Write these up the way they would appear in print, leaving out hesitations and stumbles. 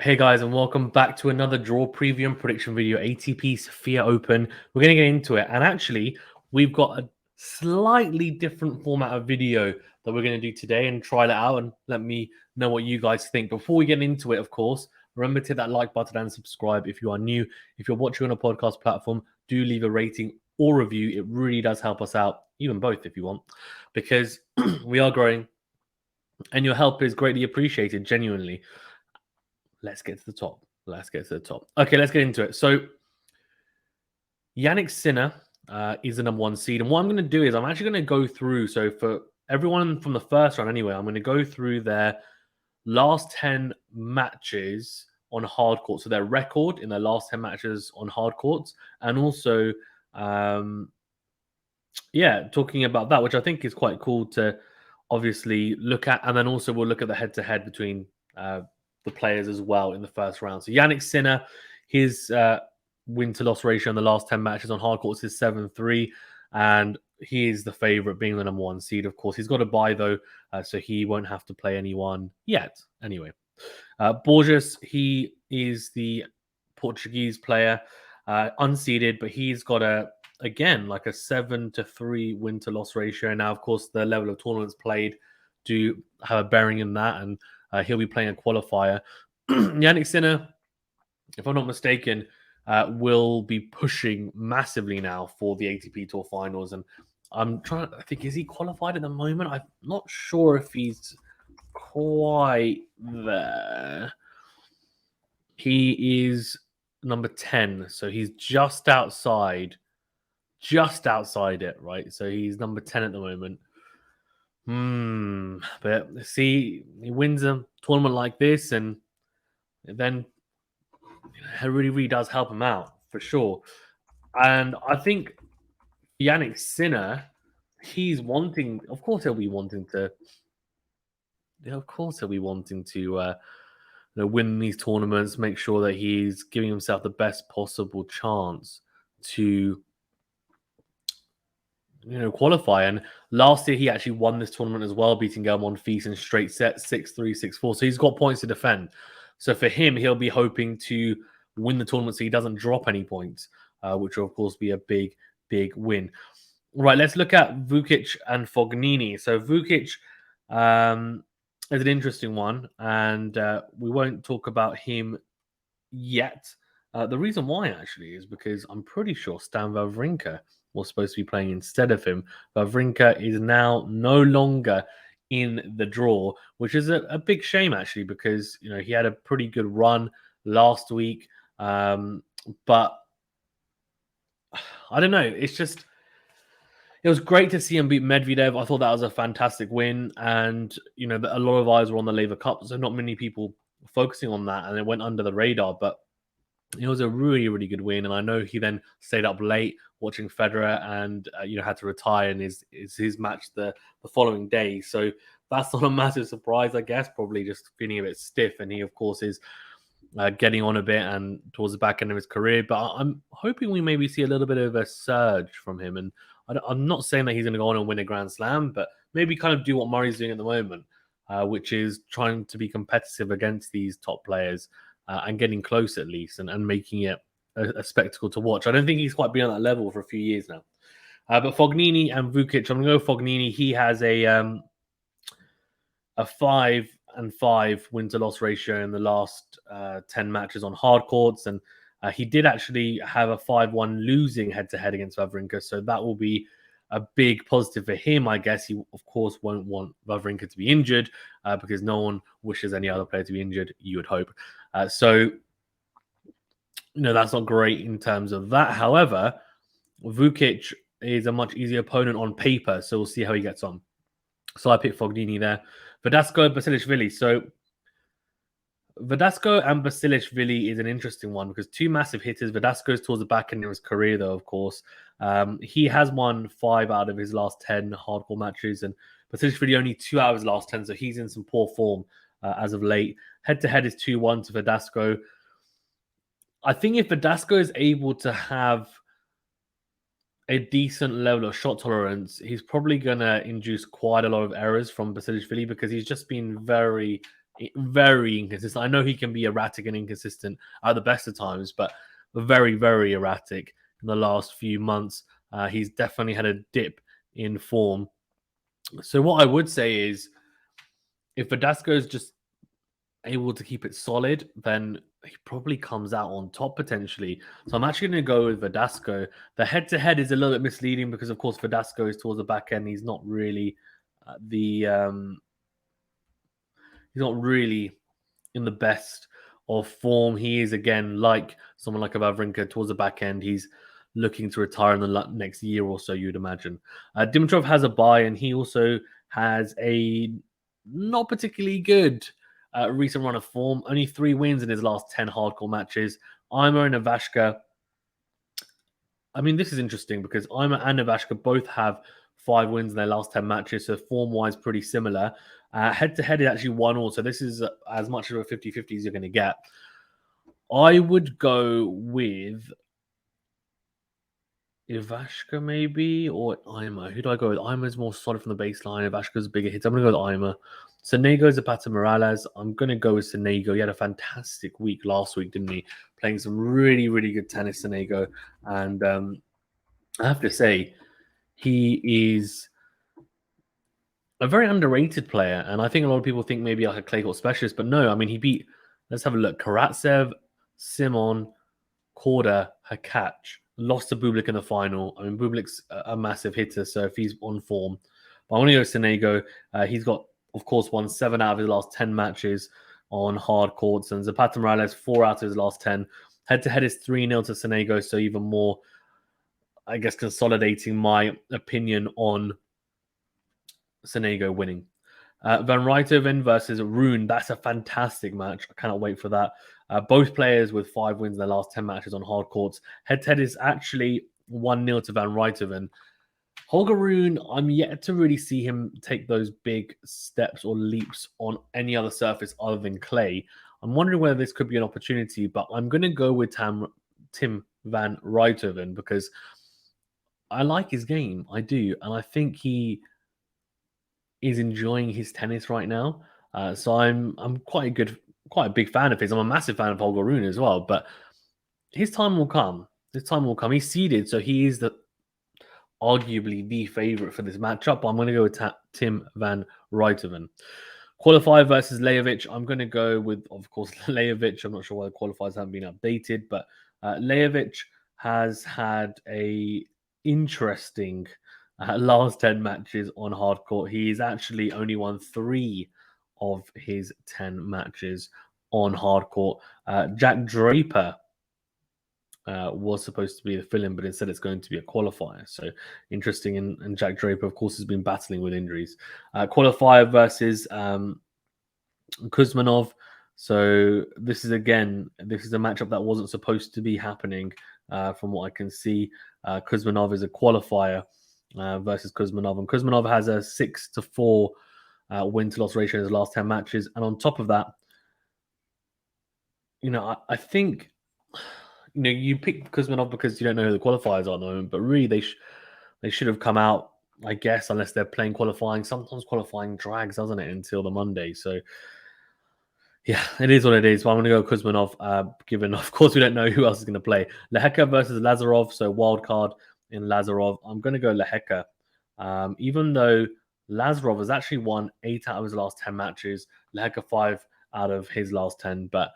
Hey guys, and welcome back to another draw preview and prediction video, ATP Sofia Open. We're going to get into it, and actually, we've got a slightly different format of video that we're going to do today and try that out and let me know what you guys think. Before we get into it, of course, remember to hit that like button and subscribe if you are new. If you're watching on a podcast platform, do leave a rating or review. It really does help us out, even both if you want, because we are growing and your help is greatly appreciated, genuinely. Let's get to the top. Okay, let's get into it. So, Yannick Sinner is the number one seed. And what I'm going to do is I'm actually going to go through. So, for everyone from the first round, anyway, I'm going to go through their last 10 matches on hard court. So, their record in their last 10 matches on hard courts. And also, talking about that, which I think is quite cool to obviously look at. And then also, we'll look at the head to head between the players as well in the first round. So Yannick Sinner, his win to loss ratio in the last 10 matches on hard courts is 7-3, and he is the favorite, being the number one seed. Of course, he's got a bye though, so he won't have to play anyone yet. Anyway, Borges, he is the Portuguese player, unseeded, but he's got a 7-3 win to loss ratio. Now, of course, the level of tournaments played do have a bearing in that, and he'll be playing a qualifier. Yannick Sinner, if I'm not mistaken, will be pushing massively now for the ATP Tour Finals. And I'm trying to think, is he qualified at the moment? I'm not sure if he's quite there. He is number 10, so he's just outside it, right? So he's number 10 at the moment. But see, he wins a tournament like this, and then it really does help him out for sure. And I think Yannick Sinner, he's wanting, of course, he'll be wanting to, win these tournaments, make sure that he's giving himself the best possible chance to qualify. And last year he actually won this tournament as well, beating Germán Fis in straight sets, 6-3, 6-4. So he's got points to defend. So for him, he'll be hoping to win the tournament so he doesn't drop any points, which will of course be a big win. Right, let's look at Vukic and Fognini. So Vukic is an interesting one, and we won't talk about him yet. The reason why, actually, is because I'm pretty sure Stan Wawrinka was supposed to be playing instead of him. Wawrinka is now no longer in the draw, which is a big shame, actually, because he had a pretty good run last week. But I don't know. It was great to see him beat Medvedev. I thought that was a fantastic win. And, a lot of eyes were on the Laver Cup, so not many people focusing on that, and it went under the radar. But it was a really good win, and I know he then stayed up late watching Federer, and had to retire, and is his match the following day. So that's not a massive surprise, I guess. Probably just feeling a bit stiff, and he of course is getting on a bit and towards the back end of his career. But I'm hoping we maybe see a little bit of a surge from him, and I'm not saying that he's going to go on and win a Grand Slam, but maybe kind of do what Murray's doing at the moment, which is trying to be competitive against these top players. And getting close at least, and making it a spectacle to watch. I don't think he's quite been on that level for a few years now. But Fognini and Vukic, I'm going to go Fognini. He has a 5-5 win-to-loss ratio in the last 10 matches on hard courts, and he did actually have a 5-1 losing head-to-head against Wawrinka, so that will be a big positive for him. I guess he, of course, won't want Wawrinka to be injured because no one wishes any other player to be injured, you would hope. So that's not great in terms of that. However, Vukic is a much easier opponent on paper, so we'll see how he gets on. So I picked Fognini there. Verdasco and Basilashvili. So Verdasco and Basilashvili is an interesting one because two massive hitters. Verdasco's towards the back end of his career, though, of course. He has won 5 out of his last 10 hardcore matches, and Basilashvili only 2 out of his last 10, so he's in some poor form as of late. Head-to-head is 2-1 to Verdasco. I think if Verdasco is able to have a decent level of shot tolerance, he's probably going to induce quite a lot of errors from Basilashvili because he's just been very very inconsistent. I know he can be erratic and inconsistent at the best of times, but very, very erratic in the last few months. He's definitely had a dip in form. So what I would say is, if Verdasco is just able to keep it solid, then he probably comes out on top potentially. So I'm actually going to go with Verdasco. The head-to-head is a little bit misleading because, of course, Verdasco is towards the back end. He's not really he's not really in the best of form. He is, again, like someone like Vavrinka towards the back end. He's looking to retire in the next year or so, you'd imagine. Dimitrov has a bye, and he also has a not particularly good recent run of form. Only 3 wins in his last 10 hardcore matches. Eimer and Ivashka. I mean, this is interesting because Eimer and Ivashka both have 5 wins in their last 10 matches, so form-wise pretty similar. Head-to-head is actually 1-1, so this is as much of a 50-50 as you're going to get. I would go with Ivashka maybe, or Eimer. Who do I go with? Eimer's more solid from the baseline. Ivashka's bigger hits. I'm going to go with Eimer. Sonego Zapata Morales. I'm going to go with Sonego. He had a fantastic week last week, didn't he? Playing some really, really good tennis, Sonego. And I have to say, he is a very underrated player. And I think a lot of people think maybe like a clay court specialist, but no, I mean, he beat, let's have a look, Karatsev, Simon, Korda, Hakac, lost to Bublik in the final. I mean, Bublik's a massive hitter, so if he's on form. But I want to go Sonego. He's got, of course, won 7 out of his last 10 matches on hard courts, and Zapata Morales 4 out of his last 10. Head-to-head is 3-0 to Sonego, so even more, I guess, consolidating my opinion on Sonego winning. Van Rijthoven versus Rune. That's a fantastic match. I cannot wait for that. Both players with 5 wins in their last 10 matches on hard courts. Head-to-head is actually 1-0 to Van Rijthoven. Holger Rune, I'm yet to really see him take those big steps or leaps on any other surface other than clay. I'm wondering whether this could be an opportunity, but I'm going to go with Tim Van Rijthoven because I like his game. I do. And I think he is enjoying his tennis right now. So I'm quite a big fan of his. I'm a massive fan of Holger Rune as well, but his time will come. His time will come. He's seeded, so he is arguably the favorite for this matchup. But I'm going to go with Tim Van Rijthoven. Qualifier versus Lajovic. I'm going to go with, of course, Lajovic. I'm not sure why the qualifiers haven't been updated, but Lajovic has had a interesting last 10 matches on hard court. He's actually only won 3 of his 10 matches on hard court. Jack Draper was supposed to be the fill-in, but instead it's going to be a qualifier. So interesting. And Jack Draper, of course, has been battling with injuries. Qualifier versus Kuzmanov. So this is a matchup that wasn't supposed to be happening from what I can see. Kuzmanov is a qualifier versus Kuzmanov. And Kuzmanov has a 6-4 win-to-loss ratio in his last 10 matches. And on top of that, I think, you pick Kuzmanov because you don't know who the qualifiers are at the moment, but really they should have come out, I guess, unless they're playing qualifying. Sometimes qualifying drags, doesn't it, until the Monday. So, yeah, it is what it is. But I'm going to go Kuzmanov, given, of course, we don't know who else is going to play. Lehecka versus Lazarov, so wild card in Lazarov. I'm going to go Lehecka. Even though Lazarov has actually won 8 out of his last 10 matches, Lehecka 5 out of his last 10, but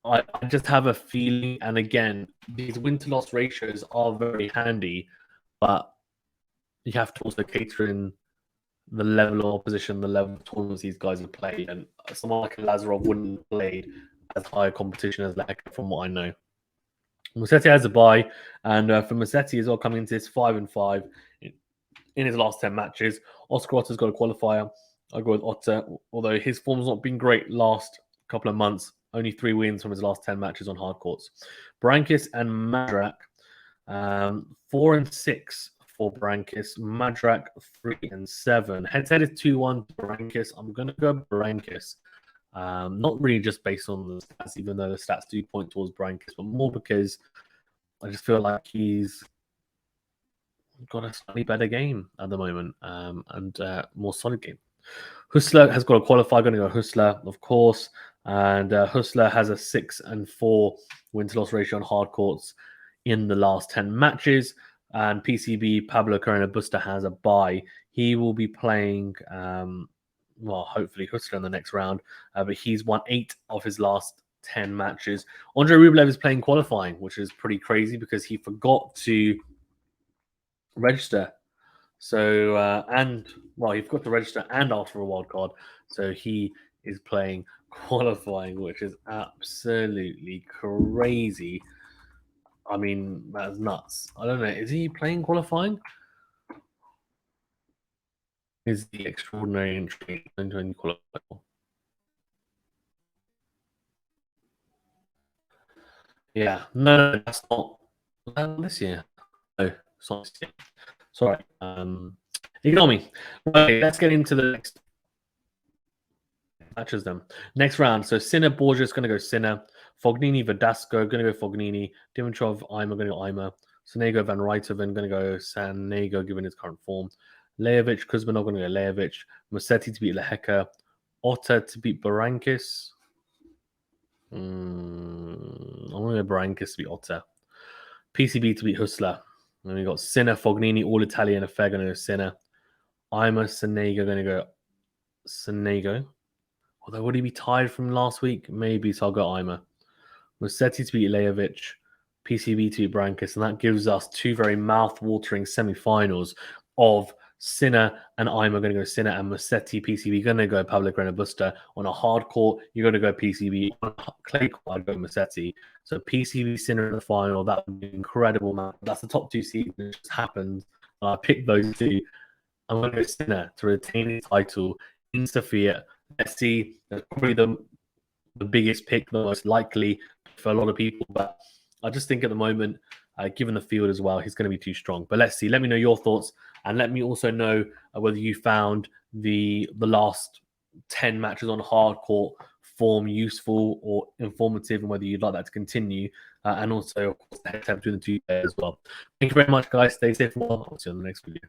I just have a feeling, and again, these win-to-loss ratios are very handy, but you have to also cater in the level of opposition, the level of tournaments these guys have played, and someone like Lazarov wouldn't have played as high a competition as Lehecka, from what I know. Musetti has a bye, and for Musetti as well, coming into this 5-5 in his last 10 matches. Oscar Otter's got a qualifier. I go with Otter, although his form's not been great last couple of months. Only 3 wins from his last 10 matches on hard courts. Berankis and Madrak, 4-6 for Berankis. Madrak 3-7. Head-to-head is 2-1 to Berankis. I'm going to go Berankis. Not really just based on the stats, even though the stats do point towards Berankis, but more because I just feel like he's got a slightly better game at the moment and more solid game. Hustler has got to qualify. Going to go Hustler, of course. And Hustler has a 6-4 win-to-loss ratio on hard courts in the last 10 matches. And PCB, Pablo Carreno Busta has a bye. He will be playing, hopefully Hustler in the next round. But he's won 8 of his last 10 matches. Andre Rublev is playing qualifying, which is pretty crazy because he forgot to register. So, he forgot to register and ask for a wild card. So he is playing qualifying, which is absolutely crazy. I mean, that's nuts. I don't know. Is he playing qualifying? Is the extraordinary entry into qualifying? Yeah, no, that's not this year. No, it's not this year. Sorry. Ignore me. Okay, let's get into the next matches then. Next round. So Sinner, Borges going to go Sinner. Fognini, Verdasco going to go Fognini. Dimitrov, Ima going to go Ima. Sanego, Van Rijthoven going to go Sanego given his current form. Lejovic, Kuzmanov going to go Lejovic. Musetti to beat Lehecka. Otta to beat Barankis. I'm going to go Barankis to beat Otta. PCB to beat Hustler. Then we got Sinner, Fognini, all Italian affair going to go Sinner. Ima, Sanego going to go Sanego. Although, would he be tired from last week? Maybe, so I'll go Ima. Musetti to beat Lejovic, PCB to beat Brankus, and that gives us 2 very mouth-watering semi-finals of Sinner and Ima going to go Sinner, and Musetti, PCB going to go Pablo Carreno Busta. On a hard court, you're going to go PCB. On a clay court, I'd go Musetti. So PCB, Sinner in the final, that would be incredible, man. That's the top 2 seeds. It just happened. I picked those 2. I'm going to go Sinner to retain his title in Sofia. Let's see. That's probably the biggest pick, the most likely for a lot of people. But I just think at the moment, given the field as well, he's going to be too strong. But let's see. Let me know your thoughts, and let me also know whether you found the last 10 matches on hard court form useful or informative, and whether you'd like that to continue. And also, of course, the head-to-head between the 2 players as well. Thank you very much, guys. Stay safe. I'll see you on the next video.